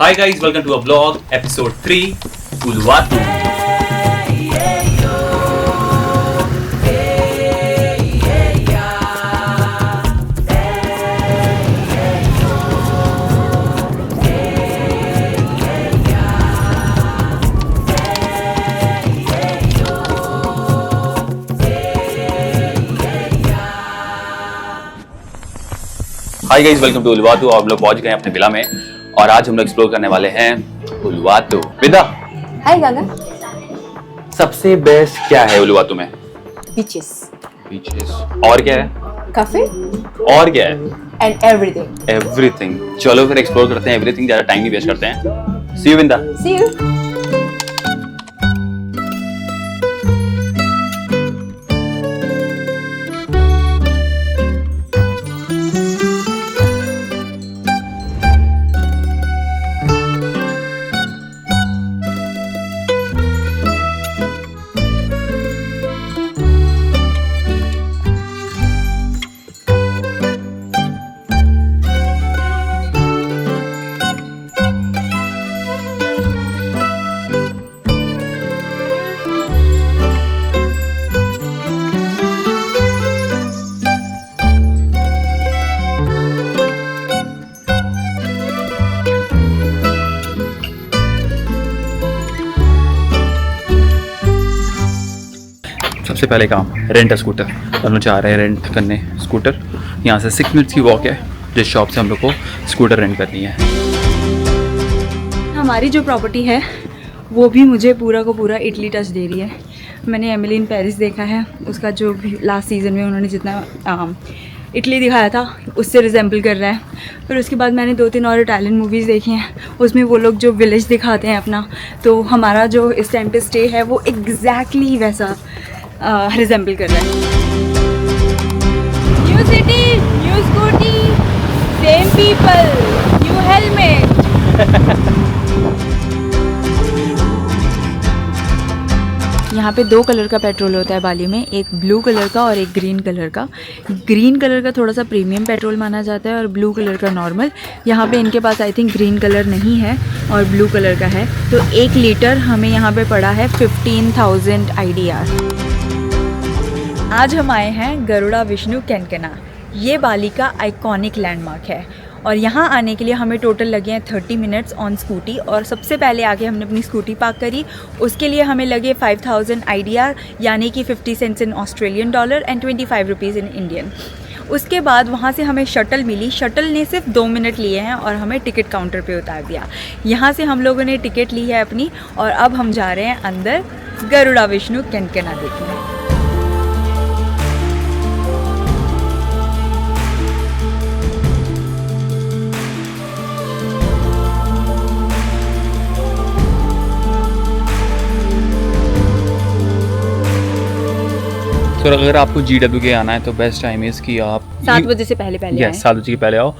Hi guys, welcome to a vlog, episode 3, Uluwatu. Hi guys, welcome to Uluwatu. आप लोग पहुंच गए अपने विला में और आज हम लोग एक्सप्लोर करने वाले हैं उलुवातू। विदा, हाय गागा। सबसे बेस्ट क्या है उलुवातू में? बीचेस। बीचेस और क्या है? काफे और क्या है? And everything. एवरीथिंग। चलो फिर एक्सप्लोर करते हैं एवरीथिंग, ज्यादा टाइम नहीं वेस्ट करते हैं। सी यू विंदा। C you. सबसे पहले काम, रेंट अ स्कूटर। हम लोग जा रहे हैं रेंट करने स्कूटर। यहाँ से 6 मिनट्स की वॉक है जिस शॉप से हम लोग को स्कूटर रेंट करनी है। हमारी जो प्रॉपर्टी है वो भी मुझे पूरा को पूरा इटली टच दे रही है। मैंने एमिली इन पेरिस देखा है, उसका जो भी लास्ट सीज़न में उन्होंने जितना इटली दिखाया था उससे रिजेंबल कर रहा है। फिर उसके बाद मैंने 2-3 और इटालियन मूवीज़ देखी हैं, उसमें वो लोग जो विलेज दिखाते हैं अपना, तो हमारा जो इस टाइम पे स्टे है वो एग्जैक्टली वैसा रिजेंबल कर रहा है। New city, new scooty, same people, new helmet. यहाँ पे 2 कलर का पेट्रोल होता है बाली में, एक ब्लू कलर का और एक ग्रीन कलर का। ग्रीन कलर का थोड़ा सा प्रीमियम पेट्रोल माना जाता है और ब्लू कलर का नॉर्मल। यहाँ पे इनके पास आई थिंक ग्रीन कलर नहीं है और ब्लू कलर का है। तो 1 लीटर हमें यहाँ पे पड़ा है 15,000 IDR। आज हम आए हैं गरुड़ा विष्णु कैनकेना। ये बाली का आइकॉनिक लैंडमार्क है और यहाँ आने के लिए हमें टोटल लगे हैं 30 मिनट्स ऑन स्कूटी। और सबसे पहले आके हमने अपनी स्कूटी पार्क करी, उसके लिए हमें लगे 5,000 IDR यानी कि 50 cents in Australian dollar and 25 rupees in Indian. उसके बाद वहाँ से हमें शटल मिली। शटल ने सिर्फ 2 मिनट लिए हैं और हमें टिकट काउंटर पे उतार दिया। यहाँ से हम लोगों ने टिकट ली है अपनी और अब हम जा रहे हैं अंदर गरुड़ा विष्णु कैनकेना देखने। तो अगर आपको GW के आना है तो बेस्ट टाइम इज़ कि आप 7 बजे से पहले आएं। 7 बजे के पहले आओ।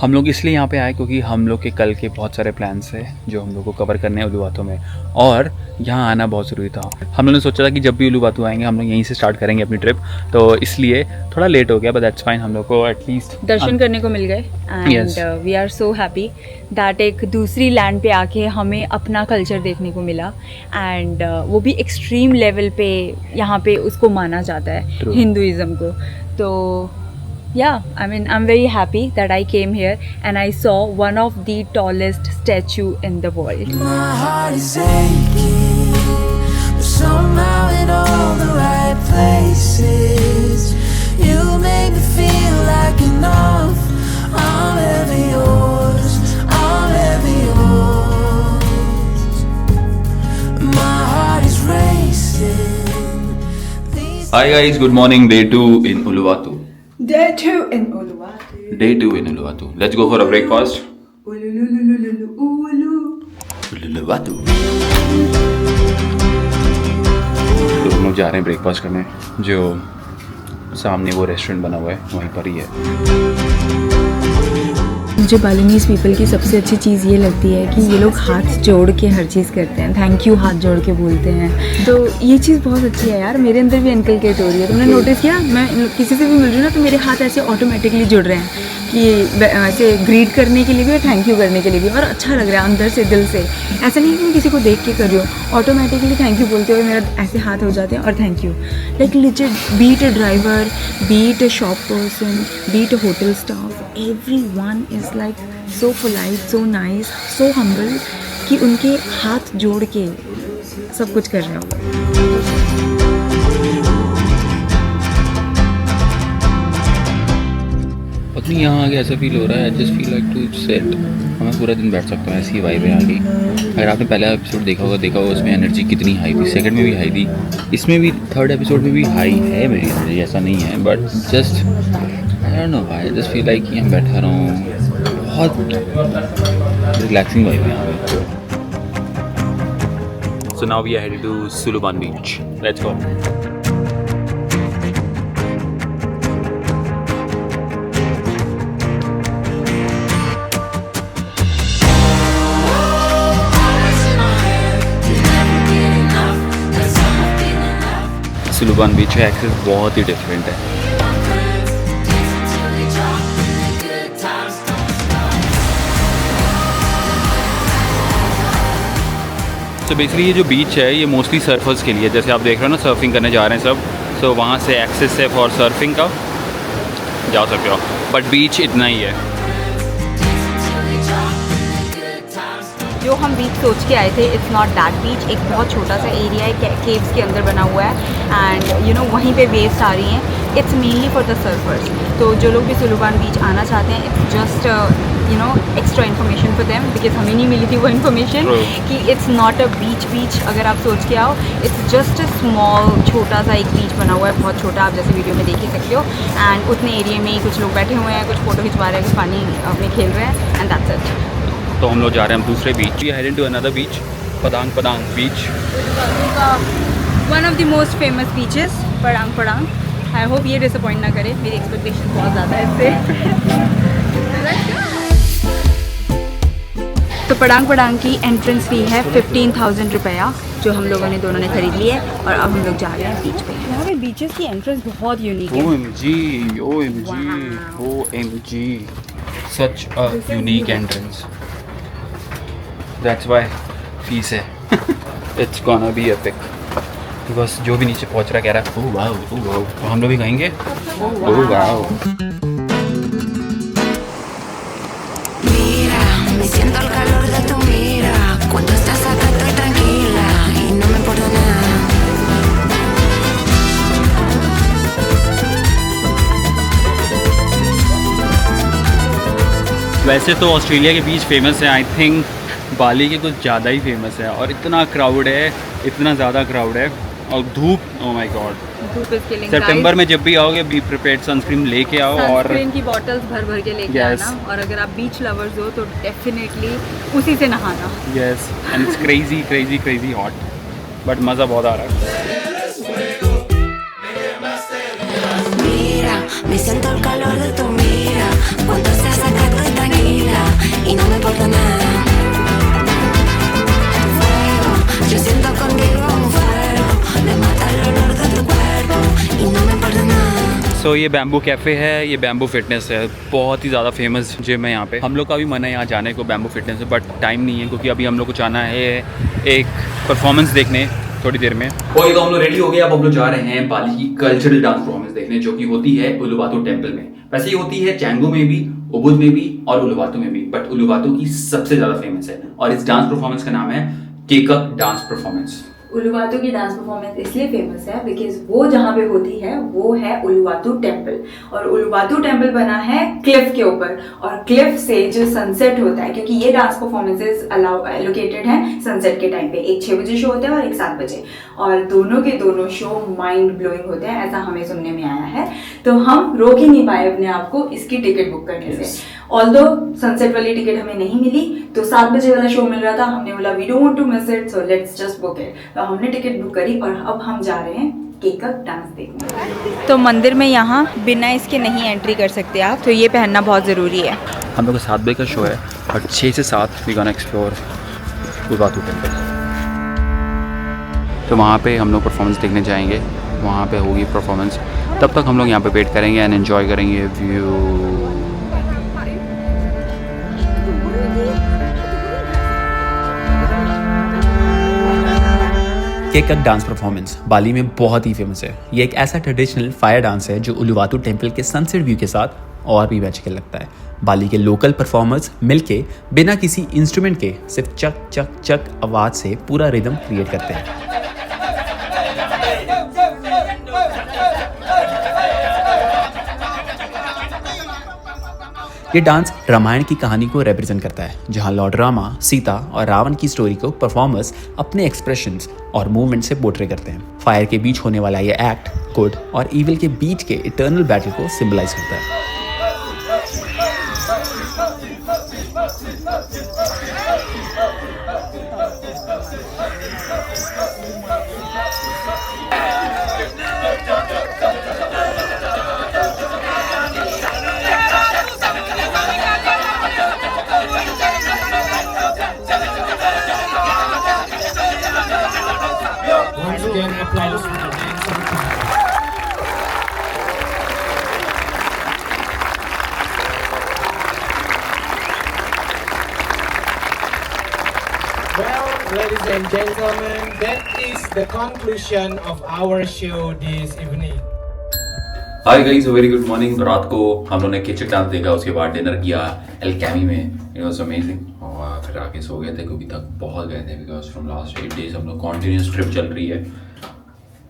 हम लोग इसलिए यहाँ पे आए क्योंकि हम लोग के कल के बहुत सारे प्लान्स हैं जो हम लोग को कवर करने हैं उलुवातू में, और यहाँ आना बहुत ज़रूरी था। हम लोगों ने सोचा था कि जब भी उलुवातू आएंगे हम लोग यहीं से स्टार्ट करेंगे अपनी ट्रिप, तो इसलिए थोड़ा लेट हो गया, बट दैट्स फाइन। हम लोग को एटलीस्ट दर्शन करने को मिल गए and we are so happy that एक दूसरी लैंड पे आके हमें अपना कल्चर देखने को मिला एंड वो भी एक्सट्रीम लेवल पे यहाँ पे उसको माना जाता है हिंदुइज्म को। तो yeah, I mean, I'm very happy that I came here and I saw one of the tallest statue in the world. My heart is aching, but somehow in all the right places. You make me feel like enough. I'm ever yours, I'm ever yours. My heart is racing. Hi guys, good morning. Day 2 in Uluwatu. Day 2 in Uluwatu. Day 2 in Uluwatu. Let's go for a breakfast. Uluwatu. तो हम लोग जा रहे हैं breakfast करने, जो सामने वो रेस्टोरेंट बना हुआ है वहीं पर ही है। मुझे बालिनीज़ पीपल की सबसे अच्छी चीज़ ये लगती है कि ये लोग हाथ जोड़ के हर चीज़ करते हैं, थैंक यू हाथ जोड़ के बोलते हैं, तो ये चीज़ बहुत अच्छी है यार। मेरे अंदर भी इनकलकेट हो रही है। तुमने नोटिस किया, मैं किसी से भी मिल रही हूँ ना तो मेरे हाथ ऐसे ऑटोमेटिकली जुड़ रहे हैं कि ऐसे ग्रीट करने के लिए भी और थैंक यू करने के लिए भी, और अच्छा लग रहा है अंदर से, दिल से। ऐसा नहीं कि मैं किसी को देख के कर रही हूँ, ऑटोमेटिकली थैंक यू बोलते हुए मेरा ऐसे हाथ हो जाते हैं और thank you. Like legit, be it a driver, be it a shop person, be it a hotel staff, everyone is like so polite, so nice, so humble कि उनके हाथ जोड़ के सब कुछ कर रहे हो। पत्नी यहाँ आगे ऐसा फील हो रहा है, just feel like to set. हमें पूरा दिन बैठ सकते हैं, ऐसी वाइब है आगे। अगर आपने पहला एपिसोड देखा होगा उसमें एनर्जी कितनी हाई थी, सेकंड में भी हाई थी, इसमें भी थर्ड एपिसोड में भी हाई है मेरी एनर्जी, ऐसा नहीं है, but just I don't know why, just feel like कि हम बैठा रहा हूँ, बहुत रिलैक्सिंग वाइब है यहाँ पे। So now we are headed to Suluban Beach. Let's go. सुलुबान बीच का एक्सेस बहुत ही डिफरेंट है। तो बेसिकली ये जो बीच है ये मोस्टली सर्फर्स के लिए, जैसे आप देख रहे हो ना सर्फिंग करने जा रहे हैं सब, तो वहाँ से एक्सेस है फॉर सर्फिंग का, जा सकते हो, बट बीच इतना ही है। जो हम बीच सोच के आए थे, इट्स नॉट दैट बीच। एक बहुत छोटा सा एरिया है, केव्स के अंदर बना हुआ है, एंड यू नो वहीं पे वेव्स आ रही हैं। It's mainly for the surfers. तो जो लोग भी सुलुबान बीच आना चाहते हैं, it's just you know extra information for them, because हमें नहीं मिली थी वो इन्फॉर्मेशन कि इट्स नॉट अ बीच अगर आप सोच के आओ, इट्स जस्ट अ स्मॉल, छोटा सा एक बीच बना हुआ है, बहुत छोटा, आप जैसे वीडियो में देख ही सकते हो। एंड उतने एरिया में ही कुछ लोग बैठे हुए हैं, कुछ फ़ोटो खिंचवा रहे हैं, कुछ पानी में खेल रहे हैं, एंड दैट्स इट। तो हम लोग जा रहे हैं दूसरे beach, we headed to another beach, Padang beach, one of the most famous beaches, Padang. I hope ये डिसअपॉइंट ना करे, मेरी एक्सपेक्टेशन बहुत ज़्यादा है इससे। तो पड़ांग की एंट्रेंस फी है 15,000 रुपया, जो हम लोगों ने दोनों ने खरीद ली है, और अब हम लोग जा रहे हैं बीच पे। यहाँ पे बीचेस की एंट्रेंस बहुत यूनिक है। OMG, such a unique entrance. That's why fees है। It's gonna be epic. तो बस जो भी नीचे पहुंच रहा कह रहा है ओह वाओ, तो हम लोग भी कहेंगे oh wow. Me siento el calor de tu mira. Cuando estás acá estoy tranquila y no me importa nada. वैसे तो ऑस्ट्रेलिया के बीच फेमस है, आई थिंक बाली के कुछ ज़्यादा ही फेमस है, और इतना क्राउड है, इतना ज़्यादा क्राउड है, और धूप, ओह माय गॉड। सितंबर में जब भी आओगे बी प्रिपेयर्ड, सनस्क्रीन लेके आओ, और सनस्क्रीन की बॉटल्स भर के लेके आना, और अगर आप बीच लवर्स हो तो डेफिनेटली उसी से नहाना। Yes, and it's crazy hot, but मज़ा बहुत आ रहा है। Mira, me siento el calor de tu mira. Cuando estás acá estoy tranquila y no me importa nada. Fuego, yo siento contigo un fuego. Me mata el olor de tu cuerpo y no me importa nada. सो ये bamboo cafe है, ये bamboo fitness है, बहुत ही ज़्यादा famous gym है यहाँ पे। हम लोग का भी मन है यहाँ जाने को बैम्बू फिटनेस में, बट टाइम नहीं है, क्योंकि अभी हम लोग को जाना है एक परफॉर्मेंस देखने थोड़ी देर में। ओके, तो हम लोग रेडी हो गए, अब हम लोग जा रहे हैं बाली की कल्चरल डांस परफॉर्मेंस देखने, जो कि होती है उलुवातु टेम्पल में। वैसे ये होती है चैंगू में भी, उबुद में भी और उलुवातु में भी, बट उलुवातु की सबसे ज़्यादा फेमस है, और इस डांस परफॉर्मेंस का नाम है केकअप डांस परफॉर्मेंस। उलुवातु की डांस परफॉर्मेंस इसलिए फेमस है बिकॉज वो जहाँ पे होती है वो है उलुवातु टेम्पल, और उलुवातु टेम्पल बना है क्लिफ के ऊपर, और क्लिफ से जो सनसेट होता है, क्योंकि ये डांस परफॉर्मेंसेस लोकेटेड हैं सनसेट के टाइम पे, एक 6 बजे शो होता है और एक 7 बजे, और दोनों के दोनों शो माइंड ब्लोइंग होते हैं, ऐसा हमें सुनने में आया है। तो हम रोक ही नहीं पाए अपने आप को इसकी टिकट बुक करने से। ऑल्दो सनसेट वाली टिकट हमें नहीं मिली, तो 7 बजे वाला शो मिल रहा था, हमने बोला we don't want to miss it, so let's just book it. तो हमने टिकट बुक करी, और अब हम जा रहे हैं केकक डांस देखने। तो मंदिर में यहाँ बिना इसके नहीं एंट्री कर सकते आप, तो ये पहनना बहुत ज़रूरी है। हम लोग का 7 बजे का शो है और 6 से 7 we gonna explore Uluwatu temple. तो वहाँ पे हम लोग परफॉर्मेंस देखने जाएंगे, वहाँ पे होगी परफॉर्मेंस। तब तक हम लोग यहाँ पे वेट करेंगे एंड एंजॉय करेंगे व्यू। केकक डांस परफॉर्मेंस बाली में बहुत ही फेमस है। ये एक ऐसा ट्रेडिशनल फायर डांस है जो उलुवातु टेम्पल के सनसेट व्यू के साथ और भी मैजिकल लगता है। बाली के लोकल परफॉर्मर्स मिलके बिना किसी इंस्ट्रूमेंट के सिर्फ चक चक चक आवाज से पूरा रिदम क्रिएट करते हैं। ये डांस रामायण की कहानी को रिप्रेजेंट करता है, जहां लॉर्ड रामा, सीता और रावण की स्टोरी को परफॉर्मर्स अपने एक्सप्रेशंस और मूवमेंट से पोर्ट्रे करते हैं। फायर के बीच होने वाला ये एक्ट गुड और इविल के बीच के इटर्नल बैटल को सिंबलाइज करता है। Well, ladies and gentlemen, that is the conclusion of our show this evening. Hi guys, very good morning. रात को हम लोगों ने केचक डांस देखा, उसके बाद डिनर किया एल कैमी में। इट वाज अमेजिंग और फिर आके सो गए थे क्योंकि थक बहुत गए थे, बिकॉज फ्रॉम लास्ट 8 डेज हम लोग कॉन्टिन्यूस ट्रिप चल रही है।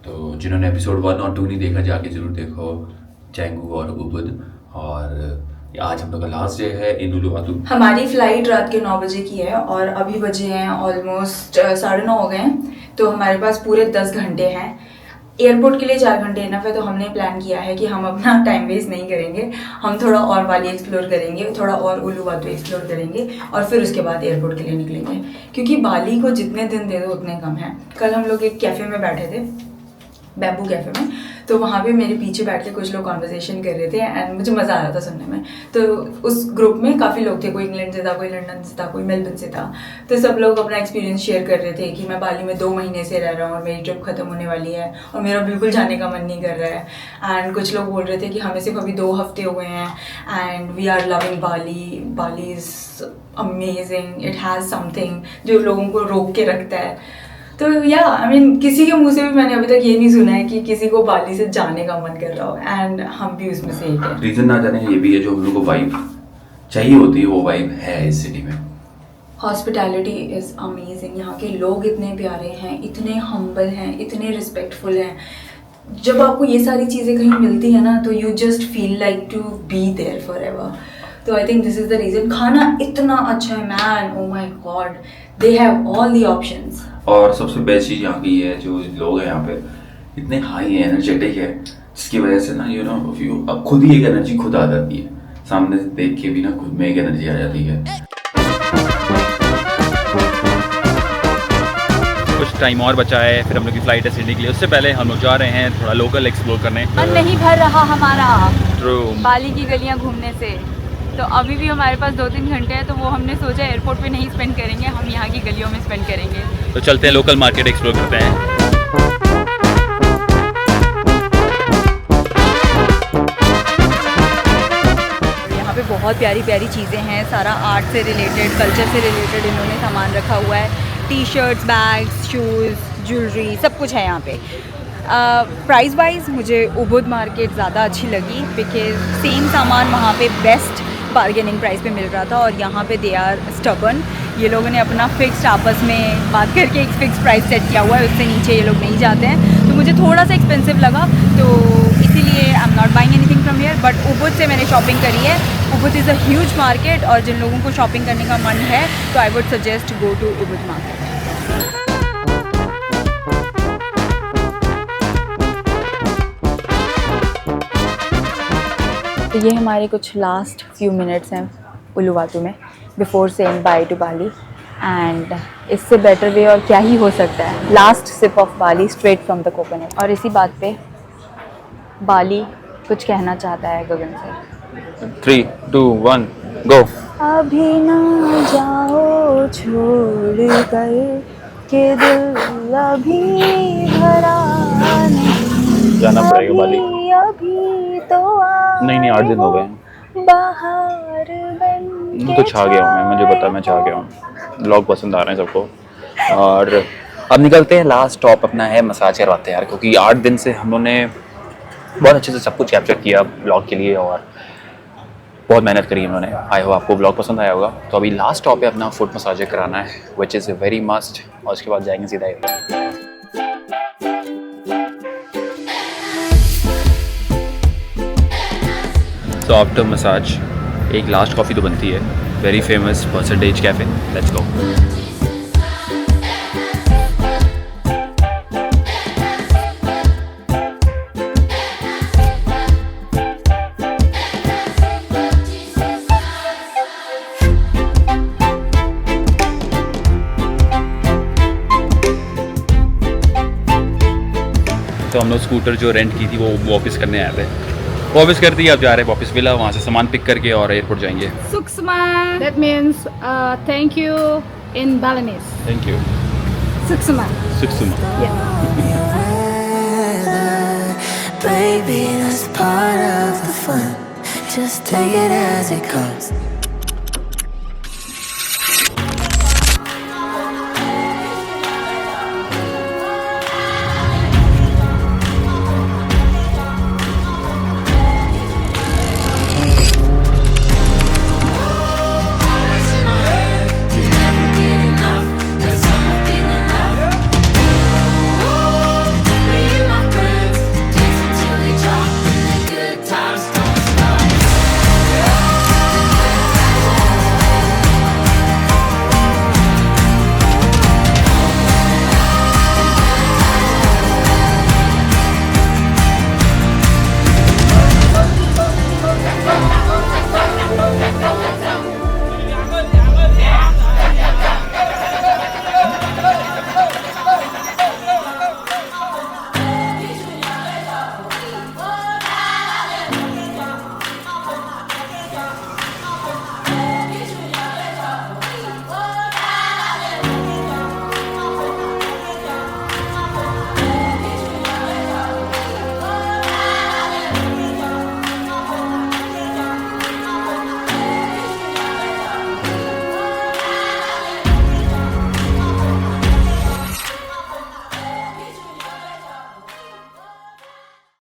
तो जिन्होंने एपिसोड 1 और 2 नहीं देखा, जाके जरूर देखो, चैंगू और उबुद। और आज हम लोग का लास्ट डे है इन उलुवातु। हमारी फ्लाइट रात के 9 बजे की है और अभी बजे हैं ऑलमोस्ट 9:30 हो गए हैं। तो हमारे पास पूरे 10 घंटे हैं। एयरपोर्ट के लिए 4 घंटे इनफ है, तो हमने प्लान किया है कि हम अपना टाइम वेस्ट नहीं करेंगे। हम थोड़ा और बाली एक्सप्लोर करेंगे, थोड़ा और उलुवातु एक्सप्लोर करेंगे और फिर उसके बाद एयरपोर्ट के लिए निकलेंगे, क्योंकि बाली को जितने दिन दे दो उतने कम है। कल हम लोग एक कैफ़े में बैठे थे, बैम्बू कैफ़े में, तो वहाँ पे मेरे पीछे बैठ के कुछ लोग कॉन्वर्सेशन कर रहे थे एंड मुझे मज़ा आ रहा था सुनने में। तो उस ग्रुप में काफ़ी लोग थे, कोई इंग्लैंड से था, कोई लंदन से था, कोई मेलबर्न से था। तो सब लोग अपना एक्सपीरियंस शेयर कर रहे थे कि मैं बाली में 2 महीने से रह रहा हूँ और मेरी ट्रिप खत्म होने वाली है और मेरा बिल्कुल जाने का मन नहीं कर रहा है। एंड कुछ लोग बोल रहे थे कि हमें सिर्फ अभी 2 हफ्ते हुए हैं and we are loving Bali. Bali is amazing, it has something जो लोगों को रोक के रखता है। तो या आई मीन किसी के मुंह से भी मैंने अभी तक ये नहीं सुना है कि किसी को बाली से जाने का मन कर रहा हो, एंड हम भी उसमें से एक है। रीजन ना जाने ये भी है, जो हम लोग को वाइब चाहिए होती है वो वाइब है इस सिटी में। Hospitality is amazing. यहाँ के लोग इतने प्यारे हैं, इतने हम्बल हैं, इतने रिस्पेक्टफुल हैं। जब आपको ये सारी चीज़ें कहीं मिलती है ना, तो you just feel like to be there for ever. तो I think this is the reason. खाना इतना अच्छा है man, oh my God, they have all the options. और सबसे बेस्ट चीज़ यहाँ की है, जो लोग हैं यहाँ पे इतने हाई एनर्जेटिक है, जिसकी वजह से ना यू अब खुद ही एक एनर्जी खुद आ जाती है, सामने से देख के भी ना खुद में एक एनर्जी आ जाती है। कुछ टाइम और बचा है, फिर हम लोग की फ्लाइट है सिडनी के लिए। उससे पहले हम लोग जा रहे हैं थोड़ा लोकल एक्सप्लोर करने। मन नहीं भर रहा हमारा ट्रू बाली की गलियाँ घूमने से, तो अभी भी हमारे पास 2-3 घंटे हैं, तो वो हमने सोचा एयरपोर्ट पे नहीं स्पेंड करेंगे, हम यहाँ की गलियों में स्पेंड करेंगे। तो चलते हैं लोकल मार्केट एक्सप्लोर करते हैं। यहाँ पे बहुत प्यारी प्यारी चीज़ें हैं, सारा आर्ट से रिलेटेड, कल्चर से रिलेटेड इन्होंने सामान रखा हुआ है। टी-शर्ट्स, बैग्स, शूज़, ज्वेलरी, सब कुछ है यहाँ पे। प्राइस वाइज मुझे उबुद मार्केट ज़्यादा अच्छी लगी, बिकॉज सेम सामान वहाँ पे बेस्ट बार्गेनिंग प्राइस पे मिल रहा था, और यहाँ पे दे आर स्टबर्न। ये लोगों ने अपना फिक्स्ड आपस में बात करके एक फिक्स प्राइस सेट किया हुआ है, उससे नीचे ये लोग नहीं जाते हैं। तो मुझे थोड़ा सा एक्सपेंसिव लगा, तो इसीलिए I am not buying anything from here. But Ubud से मैंने शॉपिंग करी है। Ubud is a huge market, और जिन लोगों को शॉपिंग करने का मन है तो I would suggest go to Ubud market. तो ये हमारे कुछ लास्ट फ्यू मिनट्स हैं उलुवातु में before saying bye to Bali. And इससे बेटर वे और क्या ही हो सकता है. Last sip of Bali straight from the coconut. और इसी बात पे बाली कुछ कहना चाहता है गगन से. 3, 2, 1 गो. अभी ना जाओ छोड़ कर के दिल अभी भरा नहीं. जाना पड़ेगा बाली. अभी तो नहीं 8 दिन हो गए. बाहर बन तो छा गया हूँ मैं, मुझे पता मैं छा गया हूँ. व्लॉग पसंद आ रहे हैं सबको. और अब निकलते हैं. लास्ट स्टॉप अपना है मसाज करवाते हैं यार, क्योंकि 8 दिन से हम लोगों ने बहुत अच्छे से सब कुछ कैप्चर किया ब्लॉग के लिए और बहुत मेहनत करी हम लोगों ने. आई होप आपको ब्लॉग पसंद आया होगा. तो अभी लास्ट स्टॉप है अपना फुट मसाज कराना है, विच इज़ वेरी मस्ट. और उसके बाद जाएंगे सीधा. तो आफ्टर मसाज एक लास्ट कॉफ़ी तो बनती है. Very famous percentage cafe. Let's go. तो हम लोग स्कूटर जो रेंट की थी वो वापस करने आए थे. वापस कर दी. अब जा रहे हैं वापस विला, वहाँ से सामान पिक करके और एयरपोर्ट जाएंगे. Suksma. That means thank you in Balinese. Thank you. Suksma. सुखसुमा. Baby, that's part of the fun. Just take it as it comes.